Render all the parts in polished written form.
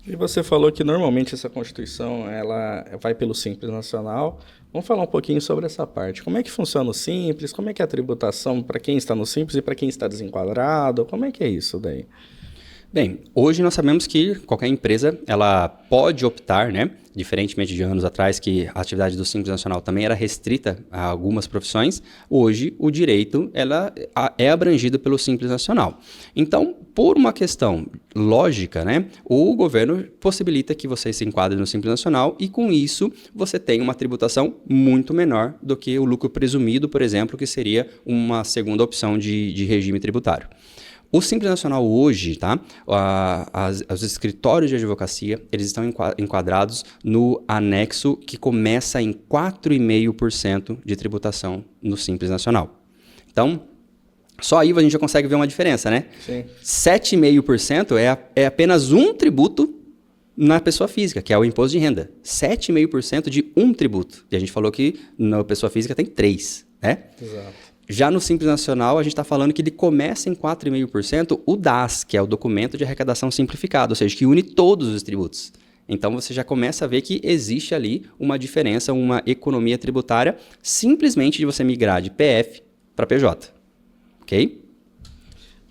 E você falou que normalmente essa Constituição ela vai pelo Simples Nacional. Vamos falar um pouquinho sobre essa parte. Como é que funciona o Simples? Como é que é a tributação para quem está no Simples e para quem está desenquadrado? Como é que é isso daí? Bem, hoje nós sabemos que qualquer empresa ela pode optar, né? Diferentemente de anos atrás, que a atividade do Simples Nacional também era restrita a algumas profissões, hoje o direito é abrangido pelo Simples Nacional. Então, por uma questão lógica, né, o governo possibilita que você se enquadre no Simples Nacional e, com isso, você tem uma tributação muito menor do que o lucro presumido, por exemplo, que seria uma segunda opção de regime tributário. O Simples Nacional hoje, tá? Os escritórios de advocacia, eles estão enquadrados no anexo que começa em 4,5% de tributação no Simples Nacional. Então, só aí a gente já consegue ver uma diferença, né? Sim. 7,5% é apenas um tributo na pessoa física, que é o imposto de renda. 7,5% de um tributo. E a gente falou que na pessoa física tem 3, né? Exato. Já no Simples Nacional, a gente está falando que ele começa em 4,5% o DAS, que é o Documento de Arrecadação Simplificado, ou seja, que une todos os tributos. Então, você já começa a ver que existe ali uma diferença, uma economia tributária, simplesmente de você migrar de PF para PJ. Ok?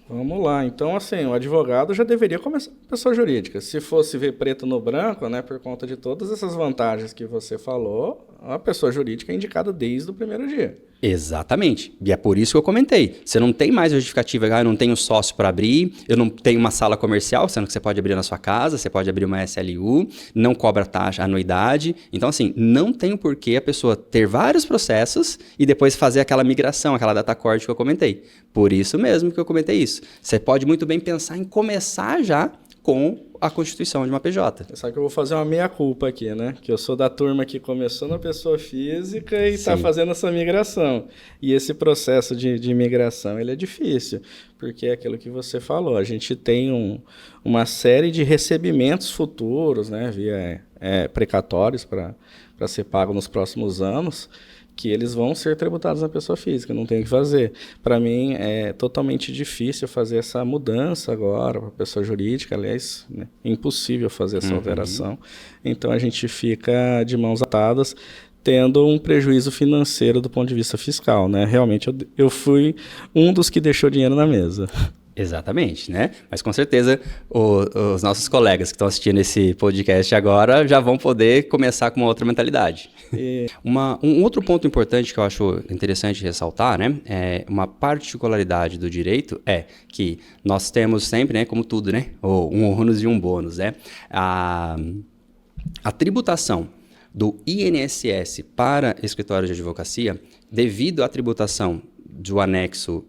Vamos lá. Então, assim, o advogado já deveria começar com pessoa jurídica. Se fosse ver preto no branco, né, por conta de todas essas vantagens que você falou, a pessoa jurídica é indicada desde o primeiro dia. Exatamente. E é por isso que eu comentei. Você não tem mais justificativa, eu não tenho sócio para abrir, eu não tenho uma sala comercial, sendo que você pode abrir na sua casa, você pode abrir uma SLU, não cobra taxa, anuidade. Então, assim, não tem por que a pessoa ter vários processos e depois fazer aquela migração, aquela data corte que eu comentei. Por isso mesmo que eu comentei isso. Você pode muito bem pensar em começar já com a constituição de uma PJ. Só que eu vou fazer uma meia-culpa aqui, né? Que eu sou da turma que começou na pessoa física e está fazendo essa migração. E esse processo de migração, ele é difícil, porque é aquilo que você falou. A gente tem uma série de recebimentos futuros, né? Via precatórios para ser pago nos próximos anos, que eles vão ser tributados na pessoa física, não tem o que fazer. Para mim, é totalmente difícil fazer essa mudança agora para a pessoa jurídica, aliás, né, é impossível fazer essa alteração. Então, a gente fica de mãos atadas, tendo um prejuízo financeiro do ponto de vista fiscal, né? Realmente, eu fui um dos que deixou dinheiro na mesa. Exatamente, né? Mas com certeza os nossos colegas que estão assistindo esse podcast agora já vão poder começar com uma outra mentalidade. Um outro ponto importante que eu acho interessante ressaltar, né? Uma particularidade do direito é que nós temos sempre, né? Como tudo, né? Um ônus e um bônus, né? A tributação do INSS para escritórios de advocacia, devido à tributação do anexo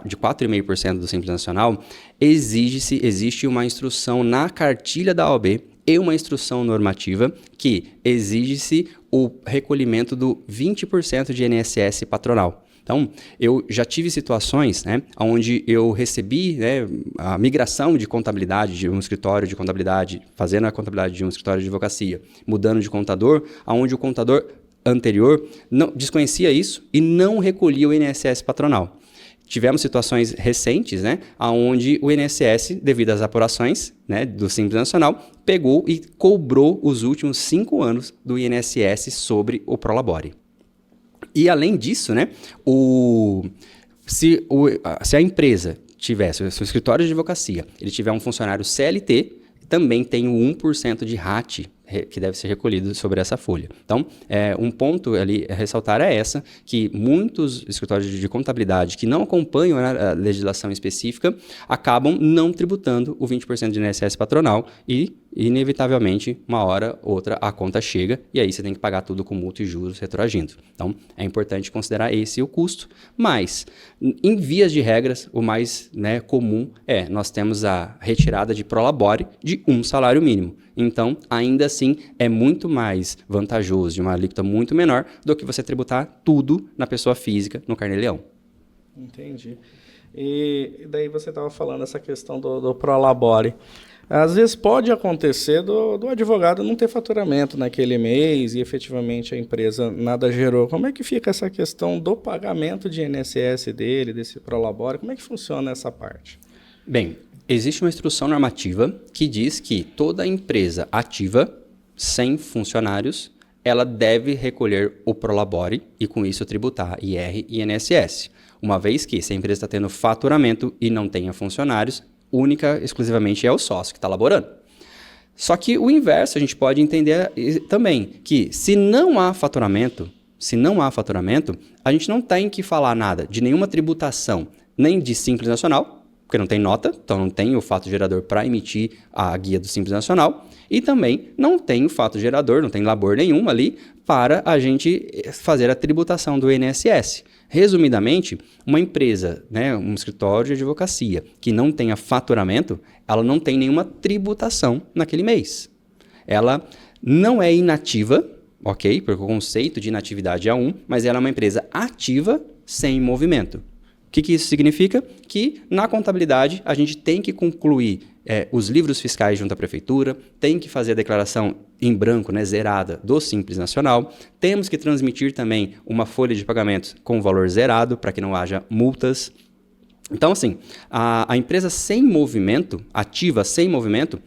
de 4,5% do Simples Nacional, existe uma instrução na cartilha da OAB e uma instrução normativa que exige-se o recolhimento do 20% de INSS patronal. Então, eu já tive situações, né, onde eu recebi, né, a migração de contabilidade de um escritório de contabilidade, fazendo a contabilidade de um escritório de advocacia, mudando de contador, onde o contador anterior não desconhecia isso e não recolhia o INSS patronal. Tivemos situações recentes, né, onde o INSS, devido às apurações, né, do Simples Nacional, pegou e cobrou os últimos 5 anos do INSS sobre o Prolabore. E além disso, né, se a empresa tivesse, se o escritório de advocacia, ele tiver um funcionário CLT, também tem o 1% de RAT que deve ser recolhido sobre essa folha. Então, um ponto ali a ressaltar é que muitos escritórios de contabilidade que não acompanham a legislação específica acabam não tributando o 20% de INSS patronal e, inevitavelmente, uma hora ou outra, a conta chega e aí você tem que pagar tudo com multa e juros retroagindo. Então, é importante considerar esse o custo, mas, em vias de regras, o mais, né, comum nós temos a retirada de prolabore de um salário mínimo. Então, ainda assim, é muito mais vantajoso, de uma alíquota muito menor, do que você tributar tudo na pessoa física, no carnê-leão. Entendi. E daí você estava falando essa questão do prolabore. Às vezes pode acontecer do advogado não ter faturamento naquele mês e efetivamente a empresa nada gerou. Como é que fica essa questão do pagamento de INSS dele, desse prolabore? Como é que funciona essa parte? Bem, Existe uma instrução normativa que diz que toda empresa ativa, sem funcionários, ela deve recolher o Prolabore e, com isso, tributar IR e INSS. Uma vez que, se a empresa está tendo faturamento e não tenha funcionários, exclusivamente é o sócio que está laborando. Só que o inverso a gente pode entender também, que se não há faturamento, a gente não tem que falar nada de nenhuma tributação, nem de Simples Nacional, porque não tem nota, então não tem o fato gerador para emitir a guia do Simples Nacional, e também não tem o fato gerador, não tem labor nenhum ali para a gente fazer a tributação do INSS. Resumidamente, uma empresa, né, um escritório de advocacia que não tenha faturamento, ela não tem nenhuma tributação naquele mês. Ela não é inativa, ok? Porque o conceito de inatividade é mas ela é uma empresa ativa sem movimento. O que isso significa? Que na contabilidade a gente tem que concluir os livros fiscais junto à prefeitura, tem que fazer a declaração em branco, né, zerada, do Simples Nacional, temos que transmitir também uma folha de pagamentos com valor zerado para que não haja multas. Então, assim, a empresa sem movimento, ativa sem movimento,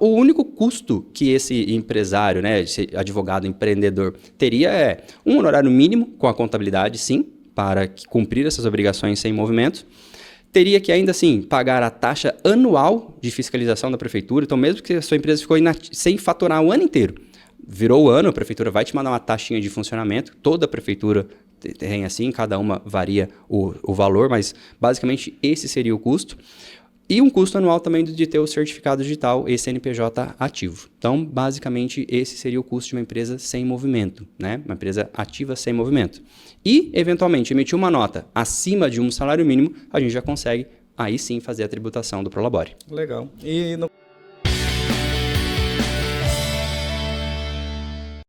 o único custo que esse empresário, né, esse advogado empreendedor teria é um honorário mínimo com a contabilidade, sim, para cumprir essas obrigações sem movimento. Teria que ainda assim pagar a taxa anual de fiscalização da prefeitura. Então, mesmo que a sua empresa ficou sem faturar o ano inteiro, virou o ano, a prefeitura vai te mandar uma taxinha de funcionamento. Toda a prefeitura tem assim, cada uma varia o valor, mas basicamente esse seria o custo. E um custo anual também de ter o certificado digital, esse CNPJ ativo. Então, basicamente, esse seria o custo de uma empresa sem movimento, né? Uma empresa ativa sem movimento. E, eventualmente, emitir uma nota acima de um salário mínimo, a gente já consegue, aí sim, fazer a tributação do Prolabore. Legal. E no